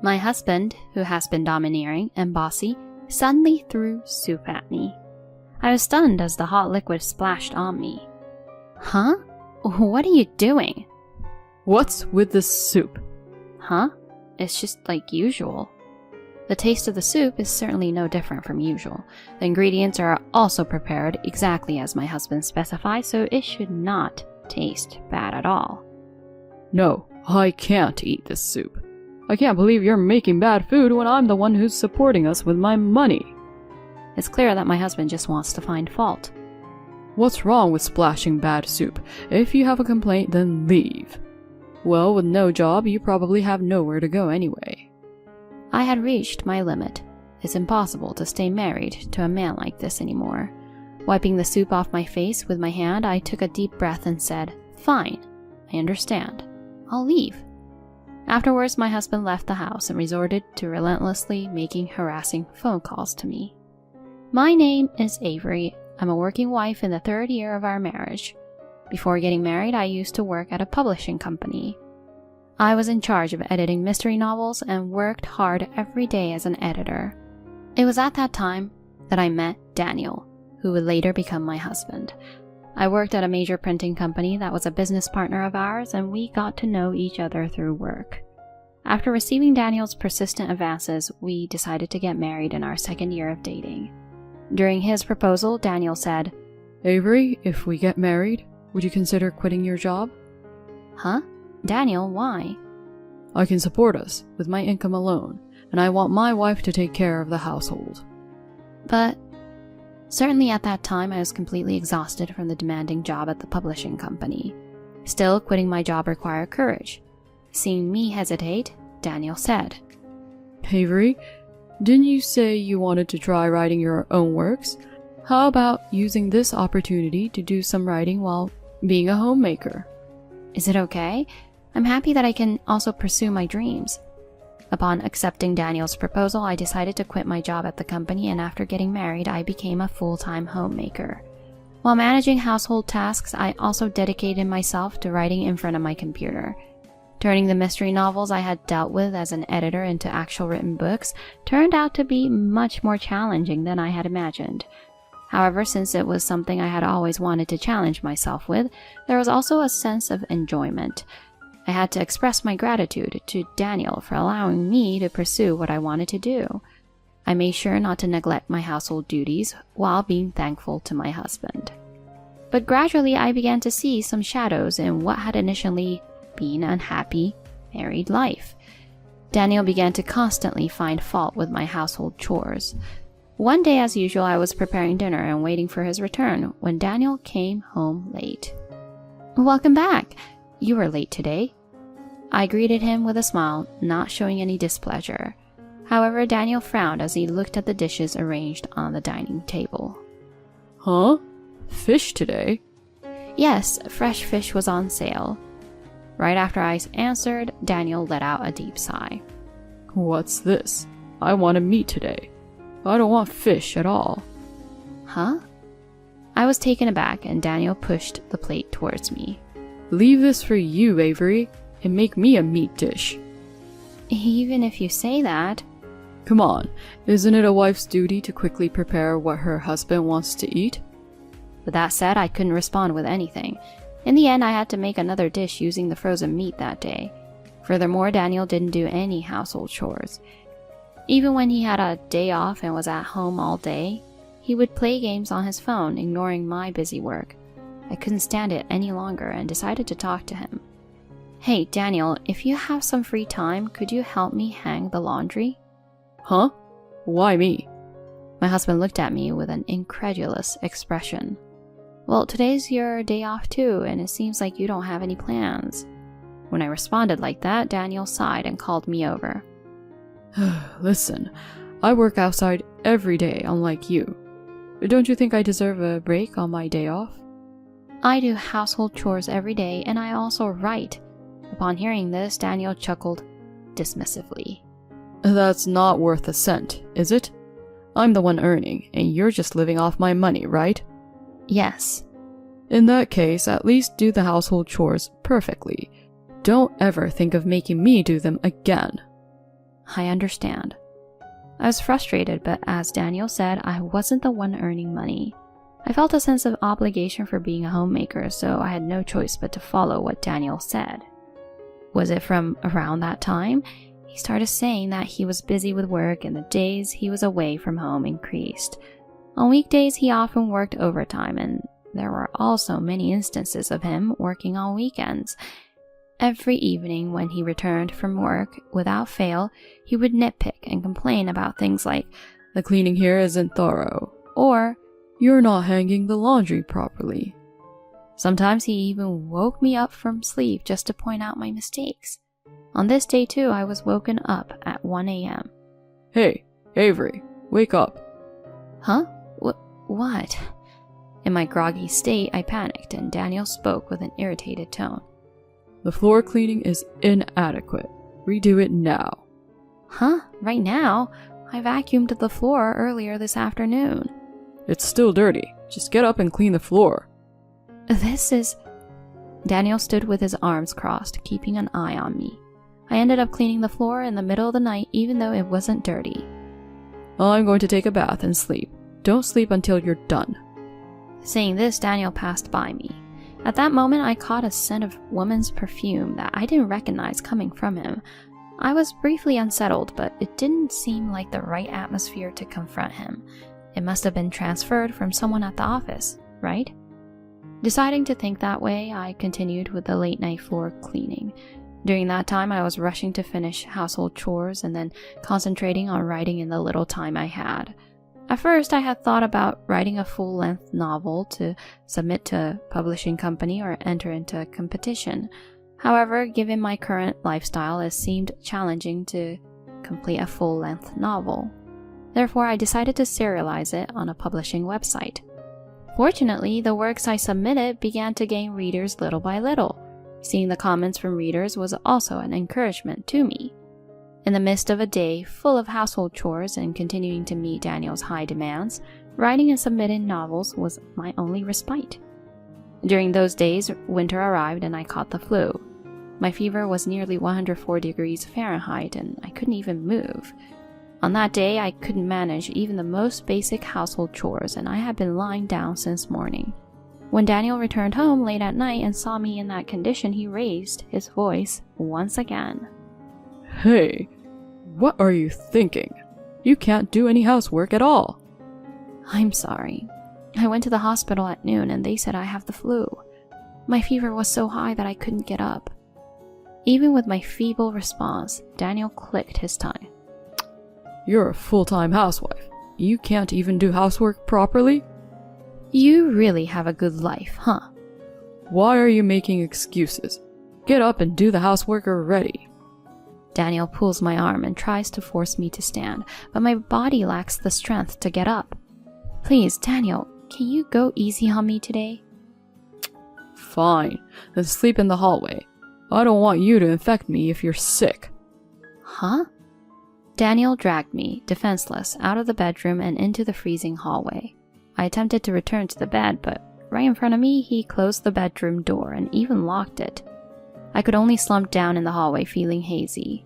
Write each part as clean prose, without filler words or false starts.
My husband, who has been domineering and bossy, suddenly threw soup at me. I was stunned as the hot liquid splashed on me. Huh? What are you doing? What's with the soup? Huh? It's just like usual. The taste of the soup is certainly no different from usual. The ingredients are also prepared exactly as my husband specified, so it should not taste bad at all. No, I can't eat this soup. I can't believe you're making bad food when I'm the one who's supporting us with my money. It's clear that my husband just wants to find fault. What's wrong with splashing bad soup? If you have a complaint, then leave. Well, with no job, you probably have nowhere to go anyway. I had reached my limit. It's impossible to stay married to a man like this anymore. Wiping the soup off my face with my hand, I took a deep breath and said, "Fine, I understand. I'll leave." Afterwards, my husband left the house and resorted to relentlessly making harassing phone calls to me. My name is Avery. I'm a working wife in the 3rd year of our marriage. Before getting married, I used to work at a publishing company. I was in charge of editing mystery novels and worked hard every day as an editor. It was at that time that I met Daniel, who would later become my husband. I worked at a major printing company that was a business partner of ours, and we got to know each other through work. After receiving Daniel's persistent advances, we decided to get married in our 2nd year of dating. During his proposal, Daniel said, Avery, if we get married, would you consider quitting your job? Huh? Daniel, why? I can support us with my income alone, and I want my wife to take care of the household. But certainly at that time, I was completely exhausted from the demanding job at the publishing company. Still, quitting my job required courage. Seeing me hesitate, Daniel said, Avery, didn't you say you wanted to try writing your own works? How about using this opportunity to do some writing while being a homemaker? Is it okay? I'm happy that I can also pursue my dreams. Upon accepting Daniel's proposal, I decided to quit my job at the company, and after getting married, I became a full-time homemaker. While managing household tasks, I also dedicated myself to writing in front of my computer. Turning the mystery novels I had dealt with as an editor into actual written books turned out to be much more challenging than I had imagined. However, since it was something I had always wanted to challenge myself with, there was also a sense of enjoyment. I had to express my gratitude to Daniel for allowing me to pursue what I wanted to do. I made sure not to neglect my household duties while being thankful to my husband. But gradually I began to see some shadows in what had initially been an unhappy married life. Daniel began to constantly find fault with my household chores. One day, as usual, I was preparing dinner and waiting for his return when Daniel came home late. "Welcome back. You were late today." I greeted him with a smile, not showing any displeasure. However, Daniel frowned as he looked at the dishes arranged on the dining table. Huh? Fish today? Yes, fresh fish was on sale. Right after I answered, Daniel let out a deep sigh. What's this? I want meat today. I don't want fish at all. Huh? I was taken aback, and Daniel pushed the plate towards me. Leave this for you, Avery, and make me a meat dish. Even if you say that. Come on, isn't it a wife's duty to quickly prepare what her husband wants to eat? With that said, I couldn't respond with anything. In the end, I had to make another dish using the frozen meat that day. Furthermore, Daniel didn't do any household chores. Even when he had a day off and was at home all day, he would play games on his phone, ignoring my busy work. I couldn't stand it any longer and decided to talk to him. Hey, Daniel, if you have some free time, could you help me hang the laundry? Huh? Why me? My husband looked at me with an incredulous expression. Well, today's your day off too, and it seems like you don't have any plans. When I responded like that, Daniel sighed and called me over. Listen, I work outside every day, unlike you. Don't you think I deserve a break on my day off? I do household chores every day, and I also write. Upon hearing this, Daniel chuckled dismissively. That's not worth a cent, is it? I'm the one earning, and you're just living off my money, right? Yes. In that case, at least do the household chores perfectly. Don't ever think of making me do them again. I understand. I was frustrated, but as Daniel said, I wasn't the one earning money. I felt a sense of obligation for being a homemaker, so I had no choice but to follow what Daniel said. Was it from around that time? He started saying that he was busy with work and the days he was away from home increased. On weekdays, he often worked overtime, and there were also many instances of him working on weekends. Every evening when he returned from work, without fail, he would nitpick and complain about things like, "The cleaning here isn't thorough," or, "You're not hanging the laundry properly." sometimes he even woke me up from sleep just to point out my mistakes. On this day too, I was woken up at 1 a.m. "Hey, Avery, wake up." Huh? What? In my groggy state, I panicked, and Daniel spoke with an irritated tone. "The floor cleaning is inadequate. Redo it now." Huh? Right now? I vacuumed the floor earlier this afternoon. "It's still dirty. Just get up and clean the floor." This is... Daniel stood with his arms crossed, keeping an eye on me. I ended up cleaning the floor in the middle of the night, even though it wasn't dirty. "I'm going to take a bath and sleep. Don't sleep until you're done." Saying this, Daniel passed by me. At that moment, I caught a scent of woman's perfume that I didn't recognize coming from him. I was briefly unsettled, but it didn't seem like the right atmosphere to confront him. It must have been transferred from someone at the office, right? Deciding to think that way, I continued with the late night floor cleaning. During that time, I was rushing to finish household chores and then concentrating on writing in the little time I had. At first, I had thought about writing a full-length novel to submit to a publishing company or enter into a competition. However, given my current lifestyle, it seemed challenging to complete a full-length novel. Therefore, I decided to serialize it on a publishing website. Fortunately, the works I submitted began to gain readers little by little. Seeing the comments from readers was also an encouragement to me. In the midst of a day full of household chores and continuing to meet Daniel's high demands, writing and submitting novels was my only respite. During those days, winter arrived and I caught the flu. My fever was nearly 104 degrees Fahrenheit and I couldn't even move. On that day, I couldn't manage even the most basic household chores and I had been lying down since morning. When Daniel returned home late at night and saw me in that condition, he raised his voice once again. "Hey, what are you thinking? You can't do any housework at all." I'm sorry. I went to the hospital at noon and they said I have the flu. My fever was so high that I couldn't get up. Even with my feeble response, Daniel clicked his tongue. "You're a full-time housewife. You can't even do housework properly?" You really have a good life, huh? "Why are you making excuses? Get up and do the housework already." Daniel pulls my arm and tries to force me to stand, but my body lacks the strength to get up. Please, Daniel, can you go easy on me today? "Fine, then sleep in the hallway. I don't want you to infect me if you're sick." Huh? Daniel dragged me, defenseless, out of the bedroom and into the freezing hallway. I attempted to return to the bed, but right in front of me, he closed the bedroom door and even locked it. I could only slump down in the hallway feeling hazy.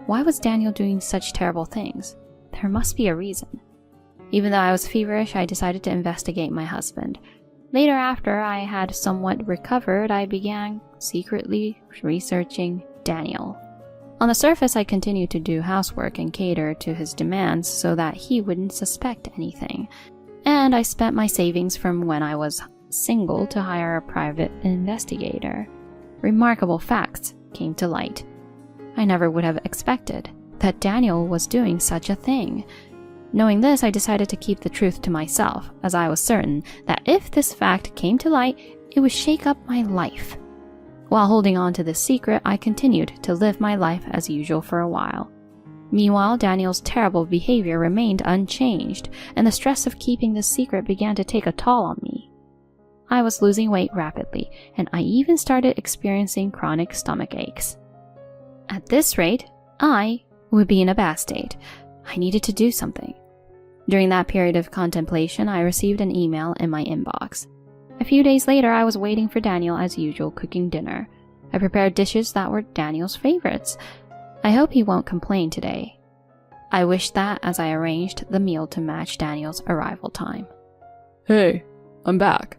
Why was Daniel doing such terrible things? There must be a reason. Even though I was feverish, I decided to investigate my husband. Later, after I had somewhat recovered, I began secretly researching Daniel. On the surface, I continued to do housework and cater to his demands so that he wouldn't suspect anything. And I spent my savings from when I was single to hire a private investigator. Remarkable facts came to light. I never would have expected that Daniel was doing such a thing. Knowing this, I decided to keep the truth to myself, as I was certain that if this fact came to light, it would shake up my life. While holding on to this secret, I continued to live my life as usual for a while. Meanwhile, Daniel's terrible behavior remained unchanged, and the stress of keeping this secret began to take a toll on me. I was losing weight rapidly, and I even started experiencing chronic stomach aches. At this rate, I would be in a bad state. I needed to do something. During that period of contemplation, I received an email in my inbox. A few days later, I was waiting for Daniel as usual, cooking dinner. I prepared dishes that were Daniel's favorites. I hope he won't complain today. I wished that as I arranged the meal to match Daniel's arrival time. Hey, I'm back.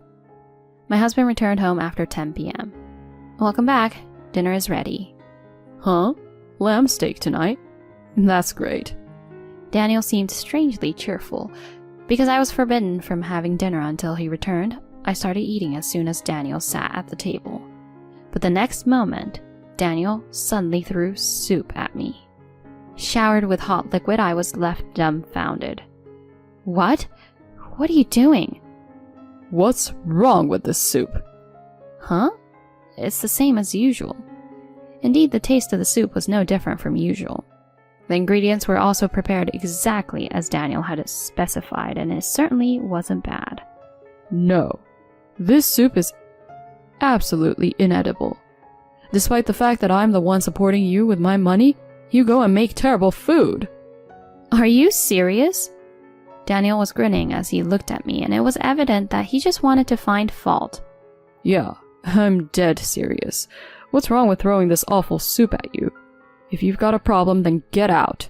My husband returned home after 10 p.m. Welcome back. Dinner is ready. Huh? Lamb steak tonight? That's great. Daniel seemed strangely cheerful. Because I was forbidden from having dinner until he returned, I started eating as soon as Daniel sat at the table. But the next moment, Daniel suddenly threw soup at me. Showered with hot liquid, I was left dumbfounded. What? What are you doing? What's wrong with this soup? Huh? It's the same as usual. Indeed, the taste of the soup was no different from usual. The ingredients were also prepared exactly as Daniel had specified, and it certainly wasn't bad. No, this soup is absolutely inedible. Despite the fact that I'm the one supporting you with my money, you go and make terrible food. Are you serious? Daniel was grinning as he looked at me, and it was evident that he just wanted to find fault. Yeah, I'm dead serious. What's wrong with throwing this awful soup at you? If you've got a problem, then get out.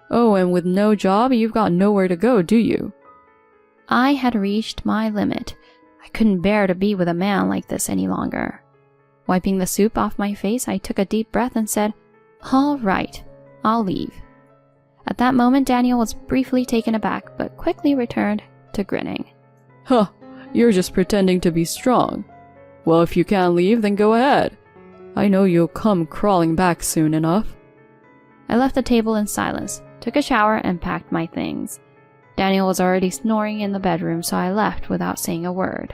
Oh, and with no job, you've got nowhere to go, do you? I had reached my limit. I couldn't bear to be with a man like this any longer. Wiping the soup off my face, I took a deep breath and said, "All right, I'll leave." At that moment, Daniel was briefly taken aback, but quickly returned to grinning. Huh, you're just pretending to be strong. Well, if you can't leave, then go ahead. I know you'll come crawling back soon enough. I left the table in silence, took a shower, and packed my things. Daniel was already snoring in the bedroom, so I left without saying a word.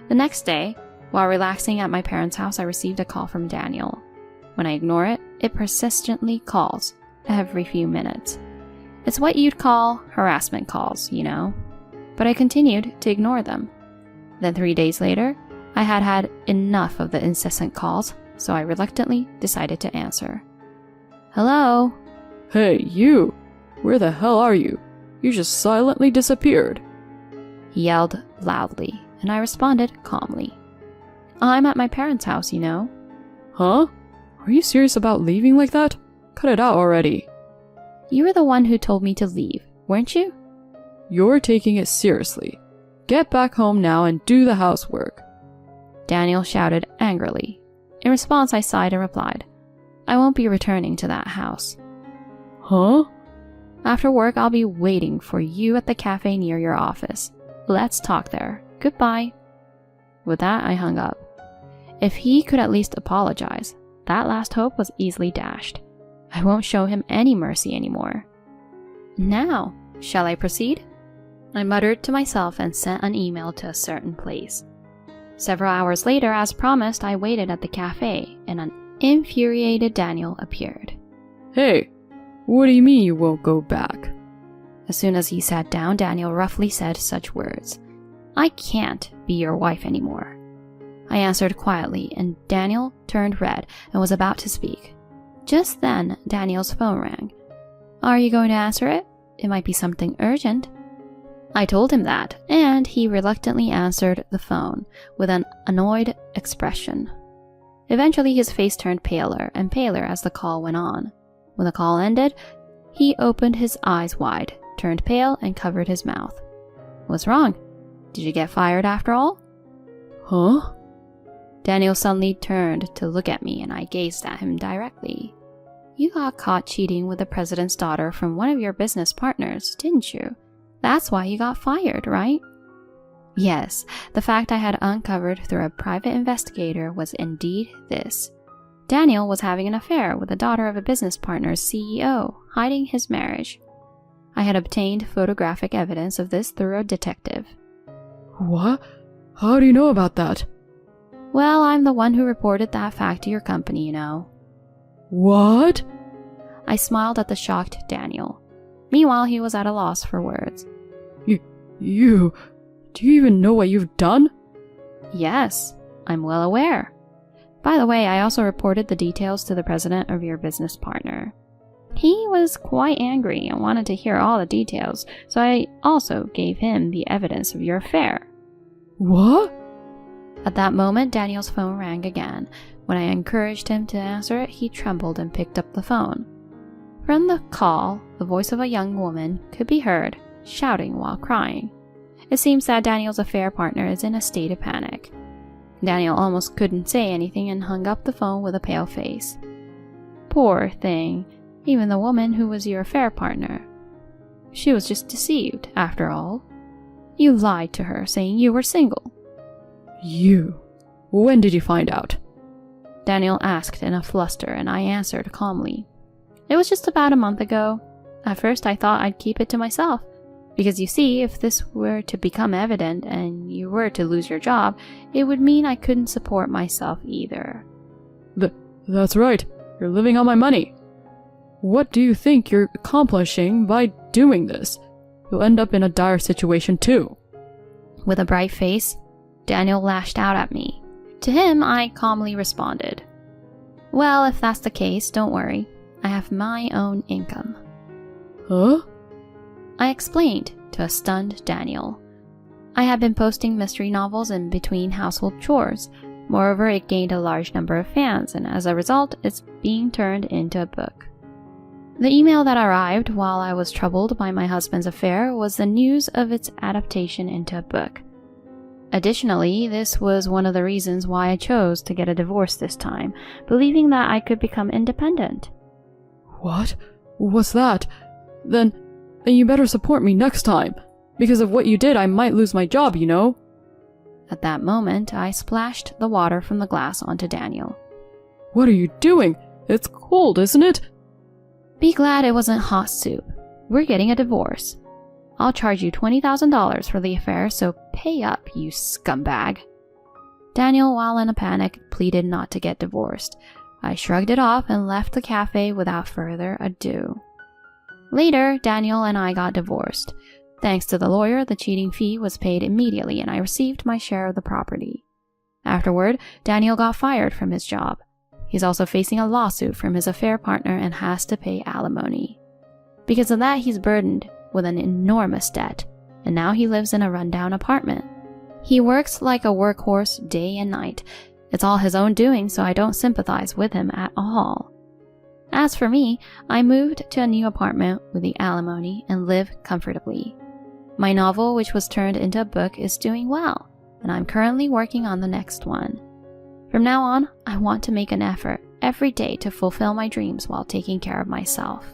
The next day, while relaxing at my parents' house, I received a call from Daniel. When I ignore it, it persistently calls every few minutes. It's what you'd call harassment calls, you know. But I continued to ignore them. Then 3 days later, I had had enough of the incessant calls, so I reluctantly decided to answer. Hello? Hey, you! Where the hell are you? You just silently disappeared. He yelled loudly, and I responded calmly. I'm at my parents' house, you know. Huh? Are you serious about leaving like that? Cut it out already. You were the one who told me to leave, weren't you? You're taking it seriously. Get back home now and do the housework. Daniel shouted angrily. In response, I sighed and replied, I won't be returning to that house. Huh? After work, I'll be waiting for you at the cafe near your office. Let's talk there. Goodbye. With that, I hung up. If he could at least apologize, that last hope was easily dashed. I won't show him any mercy anymore. Now, shall I proceed? I muttered to myself and sent an email to a certain place. Several hours later, as promised, I waited at the cafe, and an infuriated Daniel appeared. Hey, what do you mean you won't go back? As soon as he sat down, Daniel roughly said such words. I can't be your wife anymore. I answered quietly, and Daniel turned red and was about to speak. Just then, Daniel's phone rang. Are you going to answer it? It might be something urgent. I told him that, and he reluctantly answered the phone with an annoyed expression. Eventually, his face turned paler and paler as the call went on. When the call ended, he opened his eyes wide, turned pale, and covered his mouth. What's wrong? Did you get fired after all? Huh? Daniel suddenly turned to look at me, and I gazed at him directly. You got caught cheating with the president's daughter from one of your business partners, didn't you? That's why you got fired, right? Yes, the fact I had uncovered through a private investigator was indeed this. Daniel was having an affair with the daughter of a business partner's CEO, hiding his marriage. I had obtained photographic evidence of this through a detective. What? How do you know about that? Well, I'm the one who reported that fact to your company, you know. What? I smiled at the shocked Daniel. Meanwhile, he was at a loss for words. Do you even know what you've done? Yes, I'm well aware. By the way, I also reported the details to the president of your business partner. He was quite angry and wanted to hear all the details, so I also gave him the evidence of your affair. What? At that moment, Daniel's phone rang again. When I encouraged him to answer it, he trembled and picked up the phone. From the call, the voice of a young woman could be heard, shouting while crying. It seems that Daniel's affair partner is in a state of panic. Daniel almost couldn't say anything and hung up the phone with a pale face. Poor thing, even the woman who was your affair partner. She was just deceived, after all. You lied to her, saying you were single. You? When did you find out? Daniel asked in a fluster, and I answered calmly. It was just about a month ago. At first I thought I'd keep it to myself, because you see, if this were to become evident and you were to lose your job, it would mean I couldn't support myself either. That's right. You're living on my money. What do you think you're accomplishing by doing this? You'll end up in a dire situation too. With a bright face, Daniel lashed out at me. To him, I calmly responded, Well, if that's the case, don't worry. I have my own income. Huh? I explained to a stunned Daniel. I had been posting mystery novels in between household chores. Moreover, it gained a large number of fans, and as a result, it's being turned into a book. The email that arrived while I was troubled by my husband's affair was the news of its adaptation into a book. Additionally, this was one of the reasons why I chose to get a divorce this time, believing that I could become independent. What? What's that? Then you better support me next time. Because of what you did, I might lose my job, you know? At that moment, I splashed the water from the glass onto Daniel. What are you doing? It's cold, isn't it? Be glad it wasn't hot soup. We're getting a divorce. I'll charge you $20,000 for the affair, so pay up, you scumbag. Daniel, while in a panic, pleaded not to get divorced. I shrugged it off and left the cafe without further ado. Later, Daniel and I got divorced. Thanks to the lawyer, the cheating fee was paid immediately and I received my share of the property. Afterward, Daniel got fired from his job. He's also facing a lawsuit from his affair partner and has to pay alimony. Because of that, he's burdened with an enormous debt, and now he lives in a rundown apartment. He works like a workhorse day and night. It's all his own doing, so I don't sympathize with him at all. As for me, I moved to a new apartment with the alimony and live comfortably. My novel, which was turned into a book, is doing well, and I'm currently working on the next one. From now on, I want to make an effort every day to fulfill my dreams while taking care of myself.